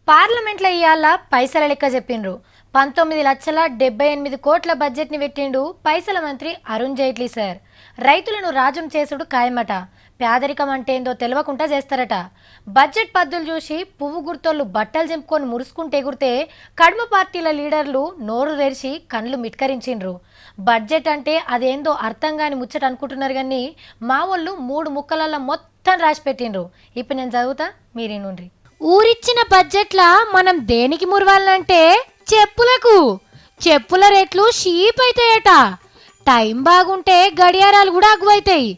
పార్లమెంట్లో ఇయ్యాల పైసల లెక్క చెప్పిండ్రు. 19,78,00,00,000 బడ్జెట్ని పెట్టిండు పైసల మంత్రి అరుణ్ జైట్లీ సార్. రైతులను రాజును చేసుడు ఖాయమట. పేదరికం అంటే ఏందో తెలవకుండా చేస్తారట. బడ్జెట్ పద్దులు చూసి పువ్వు గుర్తోళ్ళు బట్టలు చింపుకొని మురుసుకుంటే ఎగురితే కడుమ పార్టీల లీడర్లు నోరు తెరిచి కండ్లు మిట్కరించిండ్రు. బడ్జెట్ అంటే అదేందో అర్థం కాని ముచ్చట అనుకుంటున్నారు కానీ మా వాళ్ళు 3 ముక్కలల్లో మొత్తం రాసి పెట్టిండ్రు. ఇప్పుడు నేను చదువుతా, మీరే నుండ్రి. ఊరిచ్చిన బడ్జెట్లా మనం దేనికి మురవాలంటే చెప్పుల రేట్లు షీప్ అవుతాయట. టైం బాగుంటే గడియారాలు కూడా అగ్గువైతాయి.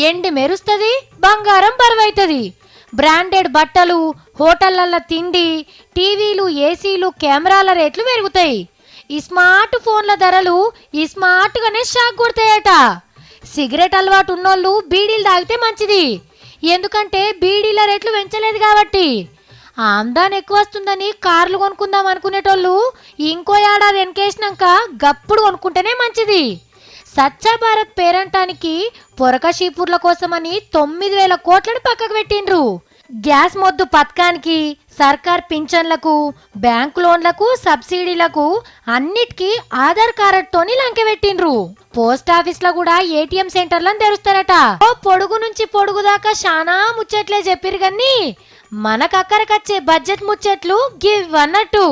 ఎండి మెరుస్తుంది, బంగారం బరువైతుంది. బ్రాండెడ్ బట్టలు, హోటళ్లల్లో తిండి, టీవీలు, ఏసీలు, కెమెరాల రేట్లు పెరుగుతాయి. ఈ స్మార్ట్ ఫోన్ల ధరలు ఈ స్మార్ట్గానే షాక్ కొడతాయట. సిగరెట్ అలవాటు ఉన్నోళ్ళు బీడీలు తాగితే మంచిది, ఎందుకంటే బీడీల రేట్లు పెంచలేదు కాబట్టి. ఆమ్దాన్ ఎక్కువ వస్తుందని కార్లు కొనుక్కుందాం అనుకునేటోళ్ళు ఇంకో ఏడాది వెనకేసినాక గప్పుడు కొనుక్కుంటేనే మంచిది. స్వచ్ఛ భారత్ పేరంటానికి పొరక షీపూర్ల కోసమని 9,000 కోట్లను పక్కకు పెట్టిండ్రు. గ్యాస్ మొద్దు పథకానికి, సర్కార్ పింఛన్లకు, బ్యాంకు లోన్లకు, సబ్సిడీలకు అన్నిటికీ ఆధార్ కార్డుతోని లంకె పెట్టిండ్రు. పోస్ట్ ఆఫీస్ లో కూడా ఏటీఎం సెంటర్లను తెరుస్తారట. ఓ పొడుగు నుంచి పొడుగు దాకా శానా ముచ్చట్లే చెప్పిరు గాని మనకు అక్కరకచ్చే బడ్జెట్ ముచ్చట్లు గివ్ అన్నట్టు.